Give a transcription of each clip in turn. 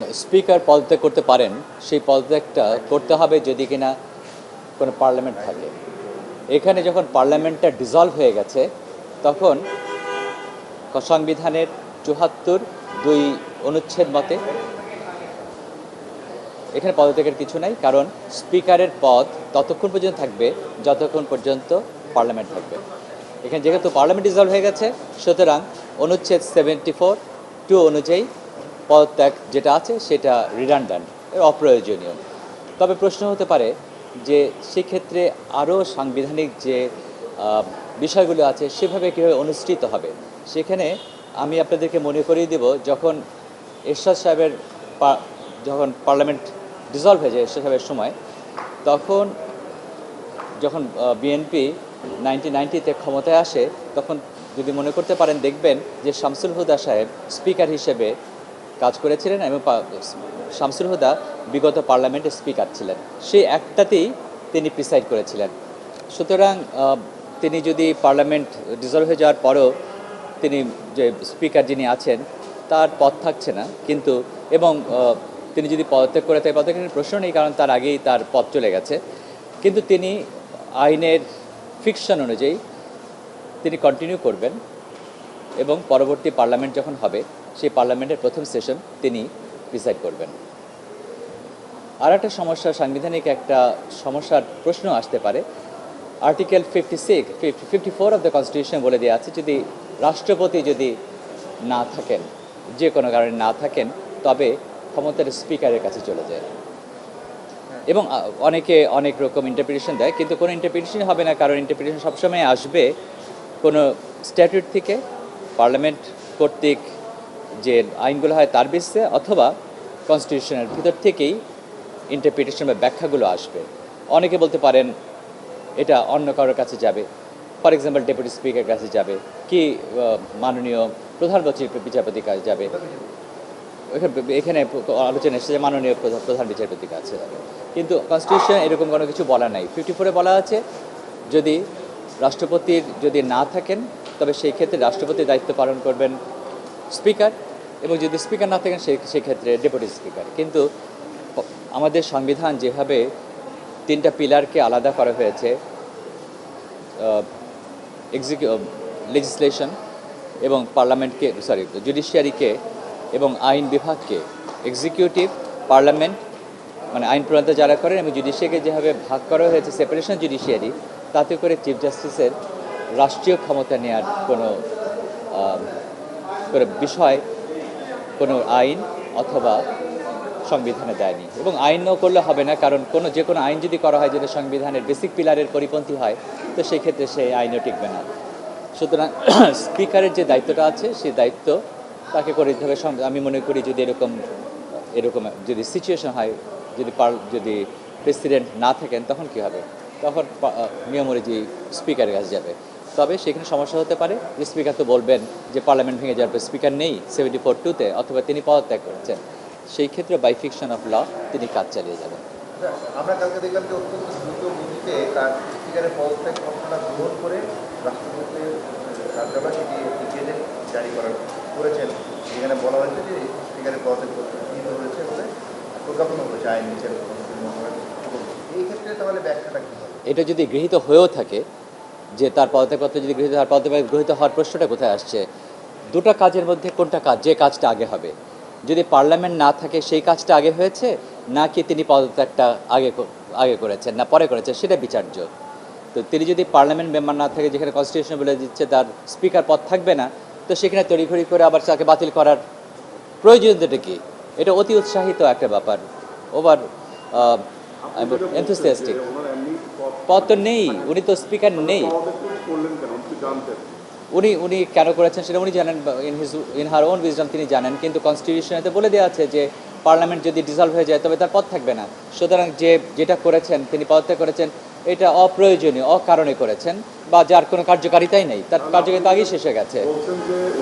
Speaker পদত্যাগ করতে পারেন, সেই পদত্যাগটা করতে হবে যদি কিনা কোনো পার্লামেন্ট থাকে। এখানে যখন পার্লামেন্টটা ডিসলভ হয়ে গেছে তখন সংবিধানের ৭৪(২) অনুচ্ছেদ মতে এখানে পদত্যাগের কিছু নাই, কারণ স্পিকারের পদ ততক্ষণ পর্যন্ত থাকবে যতক্ষণ পর্যন্ত পার্লামেন্ট থাকবে। এখানে যেহেতু পার্লামেন্ট ডিসলভ হয়ে গেছে, সুতরাং অনুচ্ছেদ 74(2) অনুযায়ী পদত্যাগ যেটা আছে সেটা রিডান্ডেন্ট, অপ্রয়োজনীয়। তবে প্রশ্ন হতে পারে যে সেক্ষেত্রে আরও সাংবিধানিক যে বিষয়গুলো আছে সেভাবে কীভাবে অনুষ্ঠিত হবে। সেখানে আমি আপনাদেরকে মনে করিয়ে দেব, যখন এরশাদ সাহেবের যখন পার্লামেন্ট ডিসলভ হয়ে যায় এরশাদ সাহেবের সময়, তখন যখন বিএনপি 1990-তে ক্ষমতায় আসে, তখন যদি মনে করতে পারেন দেখবেন যে শামসুল হুদা সাহেব স্পিকার হিসেবে কাজ করেছিলেন এবং শামসুল হুদা বিগত পার্লামেন্টের স্পিকার ছিলেন, সেই একটাতেই তিনি প্রিসাইড করেছিলেন। সুতরাং তিনি যদি পার্লামেন্ট ডিসলভ হয়ে যাওয়ার পরও তিনি যে স্পিকার যিনি আছেন তার পদ থাকছে না, কিন্তু এবং তিনি যদি পদত্যাগ করে থাকে, পদত্যাগের প্রশ্ন নেই, কারণ তার আগেই তার পদ চলে গেছে, কিন্তু তিনি আইনের ফিকশন অনুযায়ী তিনি কন্টিনিউ করবেন এবং পরবর্তী পার্লামেন্ট যখন হবে সেই পার্লামেন্টের প্রথম সেশন তিনি প্রিসাইড করবেন। আর একটা সমস্যা, সাংবিধানিক একটা সমস্যার প্রশ্ন আসতে পারে। আর্টিকেল 54 অফ দ্য কনস্টিটিউশন বলে দেওয়া আছে, যদি রাষ্ট্রপতি যদি না থাকেন, যে কোনো কারণে না থাকেন, তবে ক্ষমতার স্পিকারের কাছে চলে যায়। এবং অনেকে অনেক রকম ইন্টারপ্রিটেশন দেয়, কিন্তু কোনো ইন্টারপ্রিটেশন হবে না, কারণ ইন্টারপ্রিটেশন সবসময় আসবে কোনো স্ট্যাটিউট থেকে, পার্লামেন্ট কর্তৃক যে আইনগুলো হয় তার বেসিসে, অথবা কনস্টিটিউশনের ভিতর থেকেই ইন্টারপ্রিটেশন বা ব্যাখ্যাগুলো আসবে। অনেকে বলতে পারেন এটা অন্য কারোর কাছে যাবে, ফর এক্সাম্পল ডেপুটি স্পিকারের কাছে যাবে, কি মাননীয় প্রধান বিচারপতির কাছে যাবে। এখানে আলোচনা এসেছে যে মাননীয় প্রধান বিচারপতির কাছে যাবে, কিন্তু কনস্টিটিউশন এরকম কোনো কিছু বলা নাই। 54-এ বলা আছে যদি রাষ্ট্রপতির যদি না থাকেন তবে সেই ক্ষেত্রে রাষ্ট্রপতির দায়িত্ব পালন করবেন স্পিকার, এবং যদি স্পিকার না থাকেন সেই ক্ষেত্রে ডেপুটি স্পিকার। কিন্তু আমাদের সংবিধান যেভাবে 3টা পিলারকে আলাদা করা হয়েছে, লেজিসলেশন এবং পার্লামেন্টকে, জুডিশিয়ারিকে এবং আইন বিভাগকে, এক্সিকিউটিভ, পার্লামেন্ট মানে আইন প্রণয়ন যারা করেন, এবং জুডিশিয়ারিকে যেভাবে ভাগ করা হয়েছে, সেপারেশন জুডিশিয়ারি, তাতে করে চিফ জাস্টিসের রাষ্ট্রীয় ক্ষমতা নেওয়ার কোনো বিষয় কোনো আইন অথবা সংবিধানে দেয়নি, এবং আইনও করলে হবে না, কারণ যে কোনো আইন যদি করা হয় যেটা সংবিধানের বেসিক পিলারের পরিপন্থী হয়, তো সেই ক্ষেত্রে সেই আইনও টিকবে না। সুতরাং স্পিকারের যে দায়িত্বটা আছে সেই দায়িত্ব তাকে করে দিতে হবে। আমি মনে করি যদি এরকম যদি সিচুয়েশন হয়, যদি প্রেসিডেন্ট না থাকেন, তখন কি হবে? তখন নিয়ম অনুযায়ী স্পিকারের কাছে যাবে। তবে সেখানে সমস্যা হতে পারে যে স্পিকার তো বলবেন যে পার্লামেন্ট ভেঙে যাওয়ার পর স্পিকার নেই 74(2)-তে, অথবা তিনি পদত্যাগ করেছেন, সেই ক্ষেত্রে বাই ফিকশন অফ ল তিনি কাজ চালিয়ে যাবেন। আমরা কালকে দেখলাম যে অত্যন্ত দ্রুত গতিতে তার স্পিকারের পদত্যাগ পত্রটা গ্রহণ করে রাষ্ট্রপতির কার্যালয় সেটি গেজেট জারি করেছেন, যেখানে বলা হয়েছে যে স্পিকারের পদত্যাগ পত্র গৃহীত হয়েছে বলে প্রজ্ঞাপন করেছে আইন বিচার। এই ক্ষেত্রে তাহলে ব্যাখ্যাটা কী হবে? এটা যদি গৃহীত হয়েও থাকে, যে তার পদত্যাগপত্র যদি গৃহীত হওয়ার প্রশ্নটা কোথায় আসছে? দুটো কাজের মধ্যে কোনটা কাজ, যে কাজটা আগে হবে? যদি পার্লামেন্ট না থাকে সেই কাজটা আগে হয়েছে, নাকি তিনি পদত্যাগটা আগে করেছেন না পরে করেছেন, সেটা বিচার্য। তো তিনি যদি পার্লামেন্ট মেম্বার না থাকে, যেখানে কনস্টিটিউশন বলে দিচ্ছে তার স্পিকার পদ থাকবে না, তো সেখানে তড়িঘড়ি করে আবার তাকে বাতিল করার প্রয়োজনীয়তাটা কি? এটা অতি উৎসাহিত একটা ব্যাপার, ওভার এনথুসিয়াস্টিক। পদ তো নেই, উনি তো স্পিকার নেই। উনি কেন করেছেন সেটা উনি জানেন, ইন হার ওন উইজডম তিনি জানেন, কিন্তু কনস্টিটিউশনেতে বলে দেওয়া আছে যে পার্লামেন্ট যদি ডিসলভ হয়ে যায় তবে তার পদ থাকবে না। সুতরাং যেটা করেছেন, তিনি পদত্যাগ করেছেন, এটা অপ্রয়োজনীয়, অকারণে করেছেন, বা যার কোনো কার্যকারিতাই নেই, তার কার্যকারিতা আগেই শেষ হয়ে গেছে।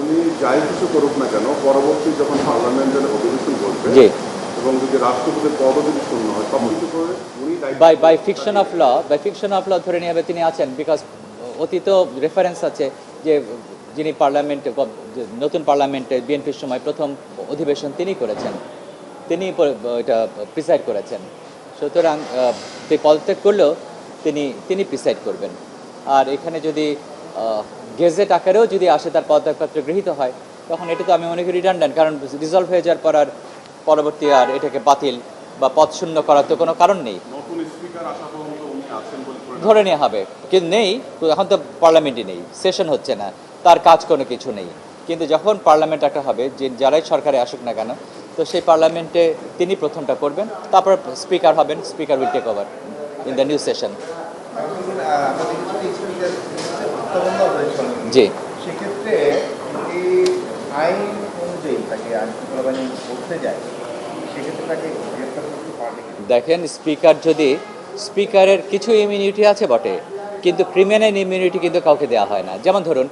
উনি যাই কিছু করুক না কেন, পরবর্তী যখন পার্লামেন্টের অধিবেশন করবে এবং যদি রাষ্ট্রপতির পদও যদি শূন্য হয়, সব কিছু করে উনি বাই ফিকশন অফ ল ধরে নিয়ে হবে তিনি আছেন, বিকজ অতীত রেফারেন্স আছে যে যিনি নতুন পার্লামেন্টে বিএনপির সময় প্রথম অধিবেশন তিনি করেছেন, তিনি এটা প্রিসাইড করেছেন। সুতরাং তিনি পদত্যাগ করলেও তিনি প্রিসাইড করবেন। আর এখানে যদি গেজেট আকারেও যদি আসে তার পদত্যাগপত্র গৃহীত হয়, তখন এটা তো আমি মনে করি রিডান্ডেন্ট, কারণ রিজলভ হয়ে যাওয়ার পর আর পরবর্তী আর এটাকে বাতিল বা পদ শূন্য করার তো কোনো কারণ নেই। নতুন স্পিকার আসা পর্যন্ত উনি আছেন বলে ধরে নেওয়া হবে, কিন্তু নেই, এখন তো পার্লামেন্টই নেই, সেশন হচ্ছে না, তার কাজ কোনো কিছু নেই। কিন্তু যখন পার্লামেন্ট একটা হবে, যে যারাই সরকারে আসুক না কেন, তো সেই পার্লামেন্টে তিনি প্রথমটা করবেন, তারপর স্পিকার হবেন, speaker will take over in the new session. আমাদের কিছু স্পিকার হত্যাবন্ধ হয়েছিল, জি, সেক্ষেত্রে এই আইন অনুযায়ী তাকে আইনশৃঙ্খলা বাহিনী করতে যায়, সেক্ষেত্রে তাকে গ্রেপ্তার করতে পারবে কি? দেখেন, স্পিকারের কিছু ইমিউনিটি আছে বটে, কিন্তু ক্রিমিনাল ইমিউনিটি কিন্তু কাউকে দেওয়া হয় না। যেমন ধরুন,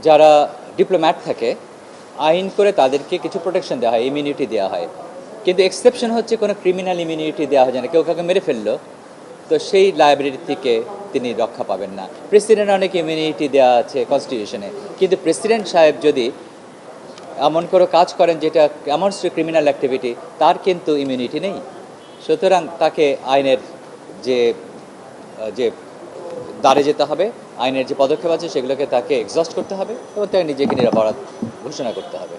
যারা ডিপ্লোম্যাট থাকে, আইন করে তাদেরকে কিছু প্রোটেকশন দেওয়া হয়, ইমিউনিটি দেওয়া হয়, কিন্তু এক্সেপশন হচ্ছে কোনো ক্রিমিনাল ইমিউনিটি দেওয়া হয় না। কেউ কাউকে মেরে ফেললো, তো সেই লায়াবিলিটি থেকে তিনি রক্ষা পাবেন না। প্রেসিডেন্ট অনেক ইমিউনিটি দেওয়া আছে কনস্টিটিউশনে, কিন্তু প্রেসিডেন্ট সাহেব যদি এমন করে কাজ করেন যেটা এমন ক্রিমিনাল অ্যাক্টিভিটি, তার কিন্তু ইমিউনিটি নেই। সুতরাং তাকে আইনের যে যে দ্বারে যেতে হবে, আইনের যে পদক্ষেপ আছে সেগুলোকে তাকে এক্সস্ট করতে হবে এবং তাকে নিজেকে নিরাপরাধ ঘোষণা করতে হবে।